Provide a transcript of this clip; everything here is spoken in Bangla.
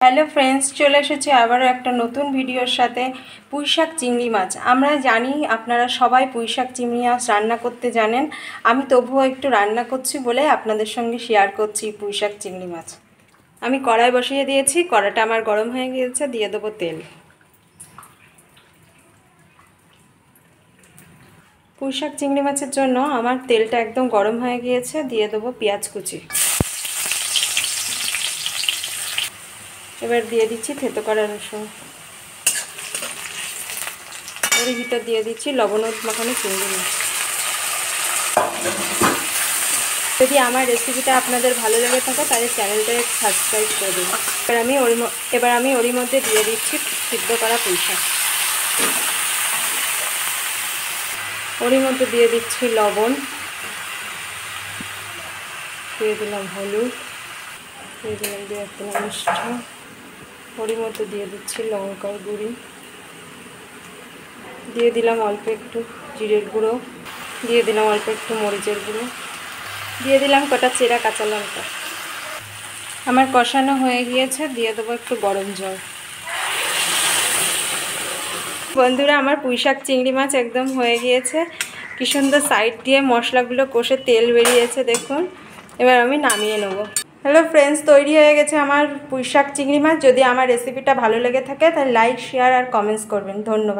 হ্যালো ফ্রেন্ডস, চলে এসেছি আবারও একটা নতুন ভিডিওর সাথে। পুঁইশাক চিংড়ি মাছ। আমরা জানি আপনারা সবাই পুঁইশাক চিংড়ি মাছ রান্না করতে জানেন। আমি তবুও একটু রান্না করছি বলে আপনাদের সঙ্গে শেয়ার করছি পুঁইশাক চিংড়ি মাছ। আমি কড়াই বসিয়ে দিয়েছি, কড়াইটা আমার গরম হয়ে গিয়েছে, দিয়ে দেবো তেল। পুঁইশাক চিংড়ি মাছের জন্য আমার তেলটা একদম গরম হয়ে গিয়েছে, দিয়ে দেবো পেঁয়াজ কুচি। এবার দিয়ে দিচ্ছি থেতো করা রসুন। এর ভিতর দিয়ে দিচ্ছি লবণ মাখানো চিংড়ি মাছ। যদি আমার রেসিপিটা আপনাদের ভালো লেগে থাকে তাহলে চ্যানেলটাকে সাবস্ক্রাইব করে দেবেন। এবার আমি ওরই মধ্যে দিয়ে দিচ্ছি সিদ্ধ করা পুঁইশাক। ওরই মধ্যে দিয়ে দিচ্ছি লবণ, দিয়ে দিলাম হলুদ, দিয়ে দিলাম 2 মিষ্টি। ওরই মধ্যে দিয়ে দিচ্ছি লঙ্কার গুঁড়ি, দিয়ে দিলাম অল্প একটু জিরের গুঁড়ো, দিয়ে দিলাম অল্প একটু মরিচের গুঁড়ো, দিয়ে দিলাম কটা চেরা কাঁচা লঙ্কা। আমার কষানো হয়ে গিয়েছে, দিয়ে দেবো একটু গরম জল। বন্ধুরা, আমার পুঁইশাক চিংড়ি মাছ একদম হয়ে গিয়েছে। কি সুন্দর সাইড দিয়ে মশলাগুলো কষে তেল বেরিয়েছে দেখুন। এবার আমি নামিয়ে নেব। হ্যালো ফ্রেন্ডস, তৈরি হয়ে গেছে আমার পুঁইশাক চিংড়ি মাছ। যদি আমার রেসিপিটা ভালো লেগে থাকে তাহলে লাইক, শেয়ার আর কমেন্টস করবেন। ধন্যবাদ।